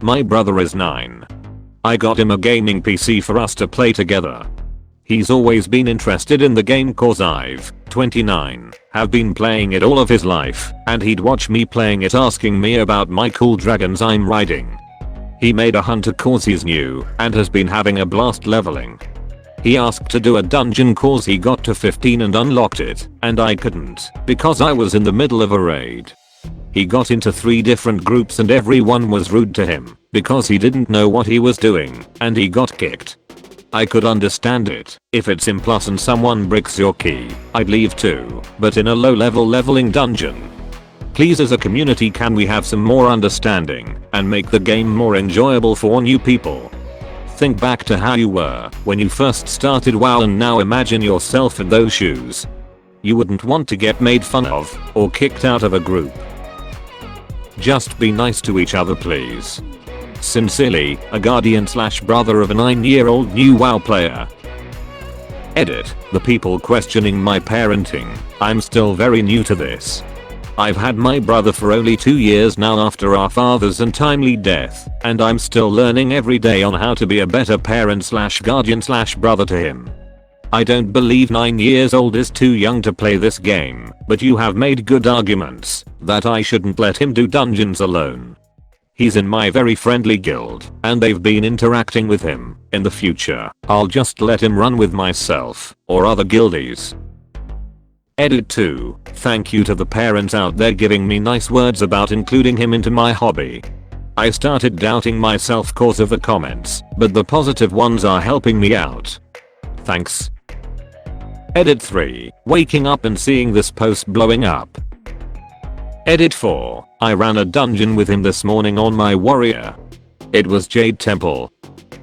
My brother is 9. I got him a gaming PC for us to play together. He's always been interested in the game cause I've, 29, have been playing it all of his life, and he'd watch me playing it asking me about my cool dragons I'm riding. He made a hunter cause he's new and has been having a blast leveling. He asked to do a dungeon cause he got to 15 and unlocked it, and I couldn't because I was in the middle of a raid. He got into 3 different groups and everyone was rude to him because he didn't know what he was doing and he got kicked. I could understand it if it's in plus and someone bricks your key, I'd leave too, but in a low level leveling dungeon. Please, as a community, can we have some more understanding and make the game more enjoyable for new people? Think back to how you were when you first started WoW and now imagine yourself in those shoes. You wouldn't want to get made fun of or kicked out of a group. Just be nice to each other, please. Sincerely, a guardian/brother of a 9-year-old new WoW player. Edit. The people questioning my parenting. I'm still very new to this. I've had my brother for only 2 years now after our father's untimely death, and I'm still learning every day on how to be a better parent/guardian/brother to him. I don't believe 9 years old is too young to play this game, but you have made good arguments that I shouldn't let him do dungeons alone. He's in my very friendly guild, and they've been interacting with him. In the future, I'll just let him run with myself or other guildies. Edit 2. Thank you to the parents out there giving me nice words about including him into my hobby. I started doubting myself cause of the comments, but the positive ones are helping me out. Thanks. Edit 3. Waking up and seeing this post blowing up. Edit 4. I ran a dungeon with him this morning on my warrior. It was Jade Temple.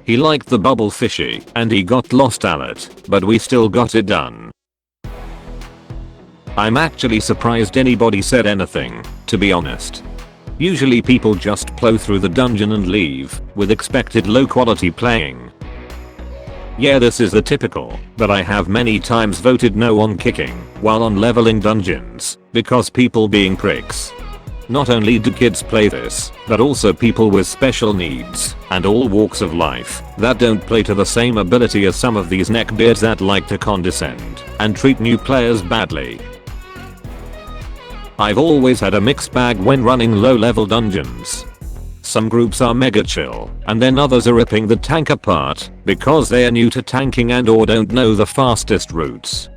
He liked the bubble fishy and he got lost at it, but we still got it done. I'm actually surprised anybody said anything, to be honest. Usually people just plow through the dungeon and leave, with expected low quality playing. Yeah, this is the typical, but I have many times voted no on kicking while on leveling dungeons because people being pricks. Not only do kids play this, but also people with special needs and all walks of life that don't play to the same ability as some of these neckbeards that like to condescend and treat new players badly. I've always had a mixed bag when running low level dungeons. Some groups are mega chill, and then others are ripping the tank apart because they are new to tanking and or don't know the fastest routes.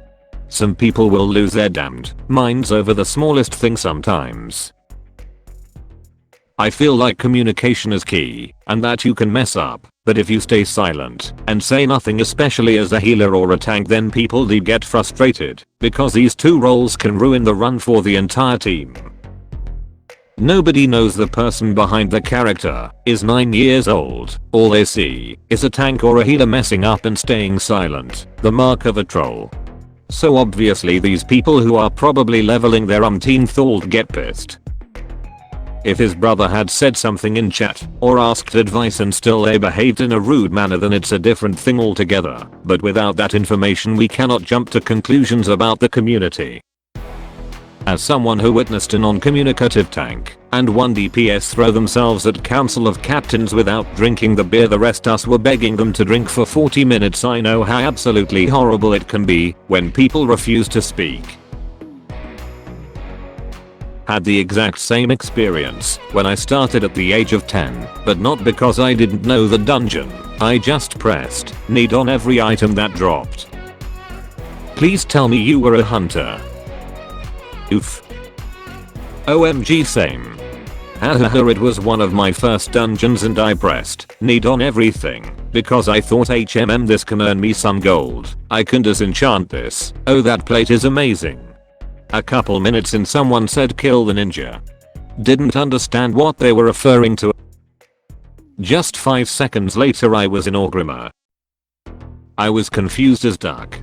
Some people will lose their damned minds over the smallest thing sometimes. I feel like communication is key, and that you can mess up, but if you stay silent and say nothing, especially as a healer or a tank, then people do get frustrated because these two roles can ruin the run for the entire team. Nobody knows the person behind the character is 9 years old. All they see is a tank or a healer messing up and staying silent, the mark of a troll. So obviously these people who are probably leveling their umpteenth old get pissed. If his brother had said something in chat or asked advice and still they behaved in a rude manner, then it's a different thing altogether, but without that information we cannot jump to conclusions about the community. As someone who witnessed a non-communicative tank and 1 DPS throw themselves at Council of Captains without drinking the beer the rest us were begging them to drink for 40 minutes, I know how absolutely horrible it can be when people refuse to speak. Had the exact same experience when I started at the age of 10, but not because I didn't know the dungeon, I just pressed need on every item that dropped. Please tell me you were a hunter. Oof. OMG, same. Hahaha, it was one of my first dungeons and I pressed need on everything because I thought this can earn me some gold. I can disenchant this. Oh, that plate is amazing. A couple minutes in someone said kill the ninja. Didn't understand what they were referring to. Just 5 seconds later I was in Orgrimmar. I was confused as duck.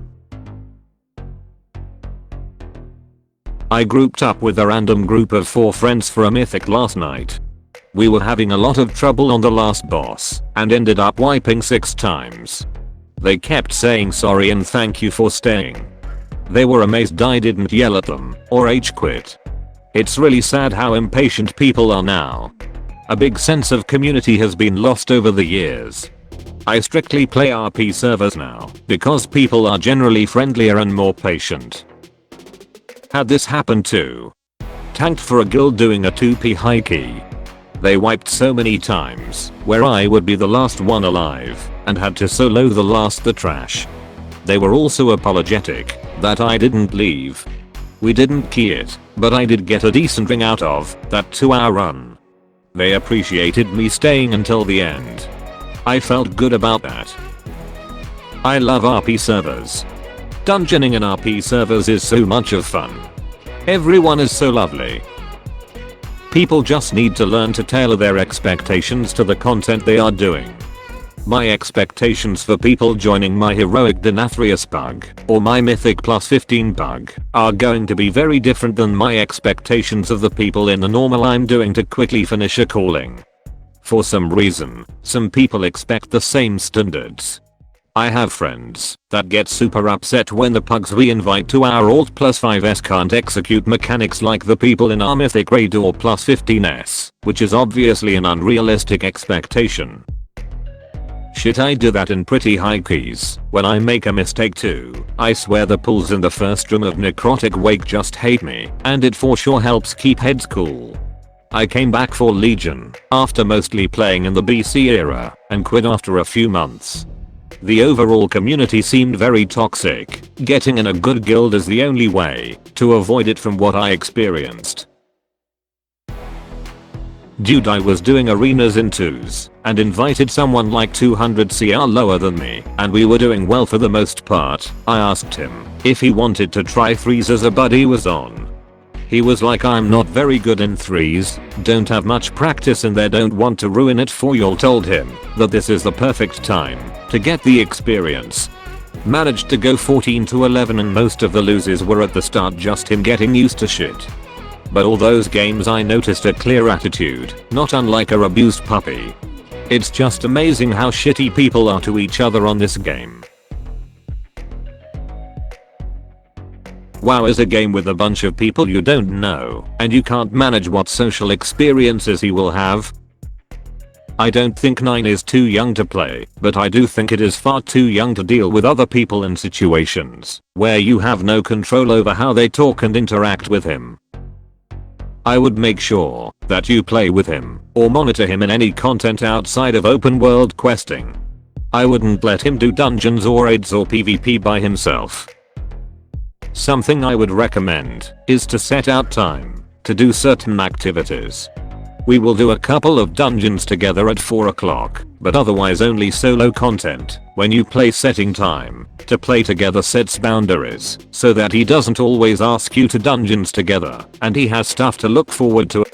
I grouped up with a random group of 4 friends for a mythic last night. We were having a lot of trouble on the last boss and ended up wiping 6 times. They kept saying sorry and thank you for staying. They were amazed I didn't yell at them or rage quit. It's really sad how impatient people are now. A big sense of community has been lost over the years. I strictly play RP servers now because people are generally friendlier and more patient. Had this happen too. Tanked for a guild doing a 2p high key. They wiped so many times where I would be the last one alive and had to solo the trash. They were also apologetic that I didn't leave. We didn't key it, but I did get a decent ring out of that 2-hour run. They appreciated me staying until the end. I felt good about that. I love RP servers. Dungeoning in RP servers is so much of fun. Everyone is so lovely. People just need to learn to tailor their expectations to the content they are doing. My expectations for people joining my heroic Denathrius bug or my mythic +15 bug are going to be very different than my expectations of the people in the normal I'm doing to quickly finish a calling. For some reason, some people expect the same standards. I have friends that get super upset when the pugs we invite to our alt +5s can't execute mechanics like the people in our mythic raid or +15s, which is obviously an unrealistic expectation. Shit, I do that in pretty high keys when I make a mistake too. I swear the pulls in the first room of Necrotic Wake just hate me, and it for sure helps keep heads cool. I came back for Legion after mostly playing in the BC era and quit after a few months. The overall community seemed very toxic. Getting in a good guild is the only way to avoid it from what I experienced. Dude, I was doing arenas in 2s and invited someone like 200 CR lower than me and we were doing well for the most part. I asked him if he wanted to try 3s as a buddy was on. He was like, I'm not very good in 3s, don't have much practice and they don't want to ruin it for y'all. Told him that this is the perfect time to get the experience. Managed to go 14-11 and most of the loses were at the start just him getting used to shit. But all those games I noticed a clear attitude, not unlike a abused puppy. It's just amazing how shitty people are to each other on this game. WoW is a game with a bunch of people you don't know, and you can't manage what social experiences he will have. I don't think 9 is too young to play, but I do think it is far too young to deal with other people in situations where you have no control over how they talk and interact with him. I would make sure that you play with him or monitor him in any content outside of open world questing. I wouldn't let him do dungeons or raids or PvP by himself. Something I would recommend is to set out time to do certain activities. We will do a couple of dungeons together at 4 o'clock, but otherwise only solo content. When you play, setting time to play together sets boundaries so that he doesn't always ask you to dungeons together and he has stuff to look forward to.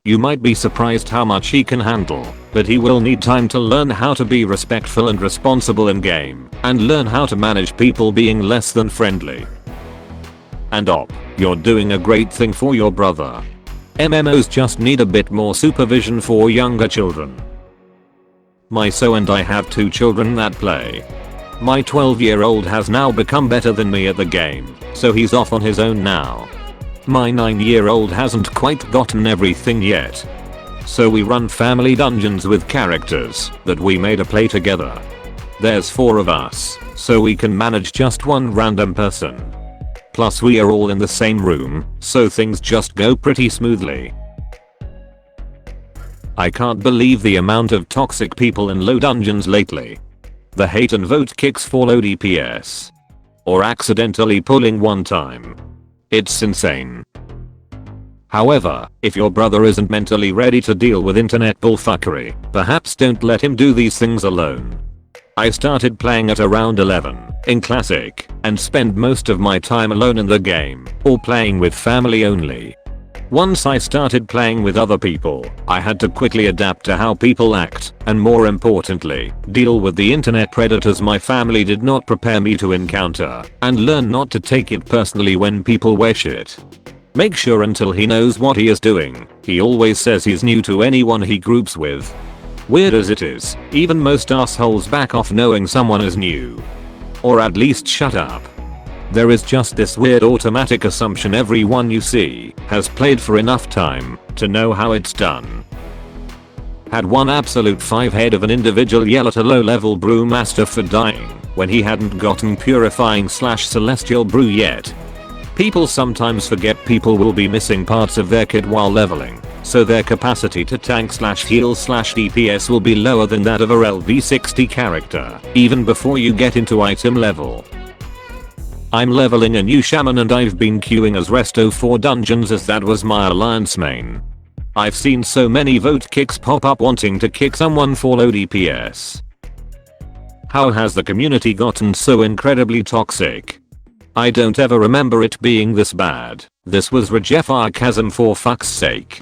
You might be surprised how much he can handle, but he will need time to learn how to be respectful and responsible in game and learn how to manage people being less than friendly. And you're doing a great thing for your brother. MMOs just need a bit more supervision for younger children. My so and I have 2 children that play. My 12-year-old has now become better than me at the game, so he's off on his own now. My 9-year-old hasn't quite gotten everything yet. So we run family dungeons with characters that we made to play together. There's 4 of us, so we can manage just one random person. Plus we are all in the same room, so things just go pretty smoothly. I can't believe the amount of toxic people in low dungeons lately. The hate and vote kicks for low DPS. Or accidentally pulling one time. It's insane. However, if your brother isn't mentally ready to deal with internet bullfuckery, perhaps don't let him do these things alone. I started playing at around 11 in Classic and spend most of my time alone in the game or playing with family only. Once I started playing with other people, I had to quickly adapt to how people act and, more importantly, deal with the internet predators my family did not prepare me to encounter, and learn not to take it personally when people wear shit. Make sure until he knows what he is doing. He always says he's new to anyone he groups with. Weird as it is, even most assholes back off knowing someone is new. Or at least shut up. There is just this weird automatic assumption everyone you see has played for enough time to know how it's done. had one absolute 5-head of an individual yell at a low level brewmaster for dying when he hadn't gotten purifying / celestial brew yet. People sometimes forget people will be missing parts of their kit while leveling, so their capacity to tank / heal / DPS will be lower than that of a LV60 character, even before you get into item level. I'm leveling a new shaman and I've been queuing as Resto for dungeons as that was my alliance main. I've seen so many vote kicks pop up wanting to kick someone for low DPS. How has the community gotten so incredibly toxic? I don't ever remember it being this bad. This was sarcasm for fuck's sake.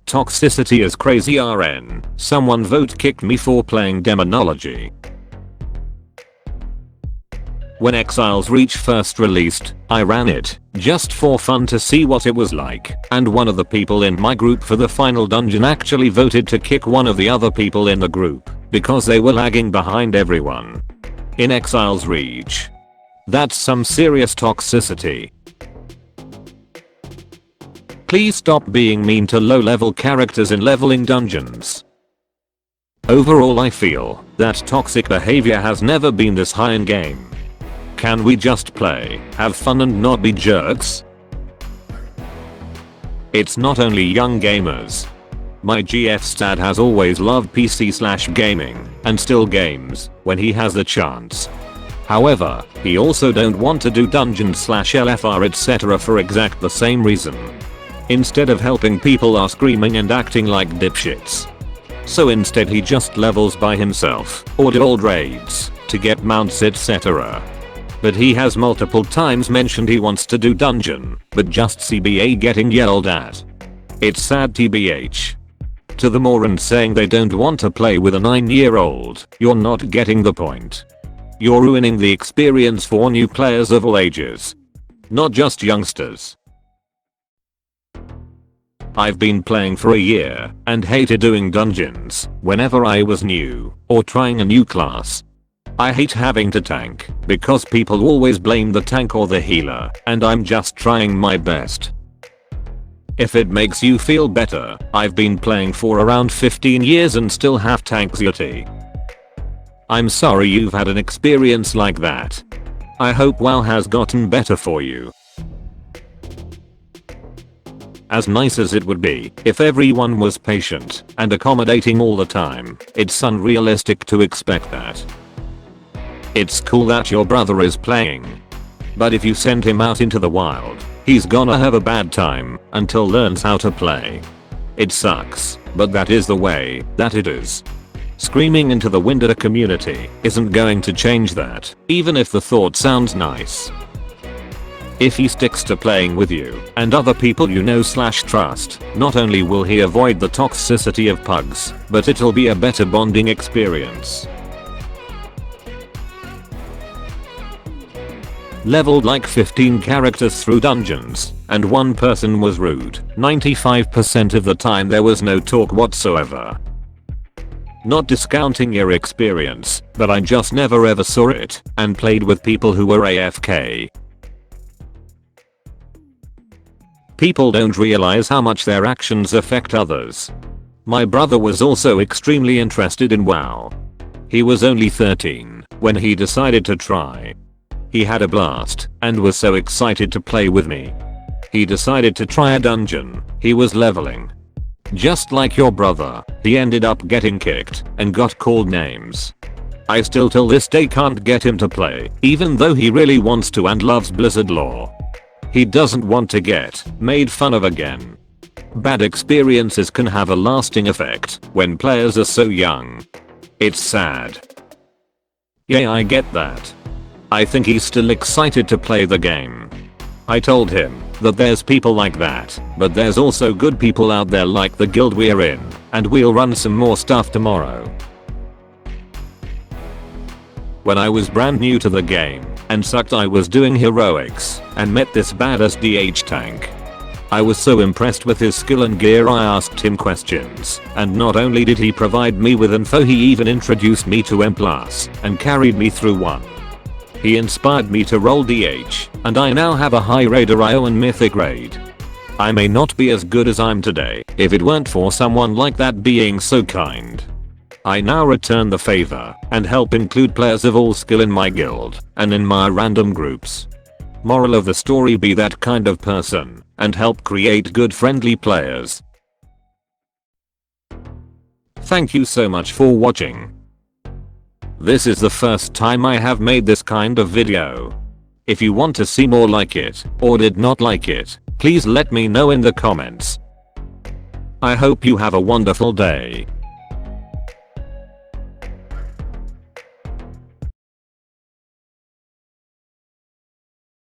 Toxicity is crazy RN. Someone vote kicked me for playing Demonology. When Exiles Reach first released, I ran it, just for fun to see what it was like, and one of the people in my group for the final dungeon actually voted to kick one of the other people in the group, because they were lagging behind everyone. In Exiles Reach. That's some serious toxicity. Please stop being mean to low level characters in leveling dungeons. Overall I feel that toxic behavior has never been this high in game. Can we just play, have fun and not be jerks? It's not only young gamers. My GF stat has always loved PC / gaming, and still games, when he has the chance. However, he also don't want to do dungeons / LFR etc. for exact the same reason. Instead of helping people are screaming and acting like dipshits. So instead he just levels by himself, or did old raids, to get mounts etc. But he has multiple times mentioned he wants to do dungeon, but just CBA getting yelled at. It's sad TBH. To the morons saying they don't want to play with a 9-year-old, you're not getting the point. You're ruining the experience for new players of all ages. Not just youngsters. I've been playing for a year and hated doing dungeons whenever I was new or trying a new class. I hate having to tank because people always blame the tank or the healer and I'm just trying my best. If it makes you feel better, I've been playing for around 15 years and still have tank anxiety. I'm sorry you've had an experience like that. I hope WoW has gotten better for you. As nice as it would be if everyone was patient and accommodating all the time, it's unrealistic to expect that. It's cool that your brother is playing. But if you send him out into the wild, he's gonna have a bad time until learns how to play. It sucks, but that is the way that it is. Screaming into the wind at a community isn't going to change that, even if the thought sounds nice. If he sticks to playing with you and other people you know / trust, not only will he avoid the toxicity of pugs, but it'll be a better bonding experience. Leveled like 15 characters through dungeons, and one person was rude. 95% of the time there was no talk whatsoever. Not discounting your experience, but I just never ever saw it, and played with people who were AFK. People don't realize how much their actions affect others. My brother was also extremely interested in WoW. He was only 13 when he decided to try. He had a blast and was so excited to play with me. He decided to try a dungeon. He was leveling. Just like your brother, he ended up getting kicked and got called names. I still till this day can't get him to play, even though he really wants to and loves Blizzard lore. He doesn't want to get made fun of again. Bad experiences can have a lasting effect when players are so young. It's sad. Yeah, I get that. I think he's still excited to play the game. I told him that there's people like that, but there's also good people out there like the guild we're in, and we'll run some more stuff tomorrow. When I was brand new to the game and sucked, I was doing heroics and met this badass DH tank. I was so impressed with his skill and gear I asked him questions, and not only did he provide me with info, he even introduced me to M+ and carried me through one. He inspired me to roll DH, and I now have a high raider IO and mythic raid. I may not be as good as I'm today if it weren't for someone like that being so kind. I now return the favor and help include players of all skill in my guild and in my random groups. Moral of the story: be that kind of person and help create good friendly players. Thank you so much for watching. This is the first time I have made this kind of video. If you want to see more like it or did not like it, please let me know in the comments. I hope you have a wonderful day.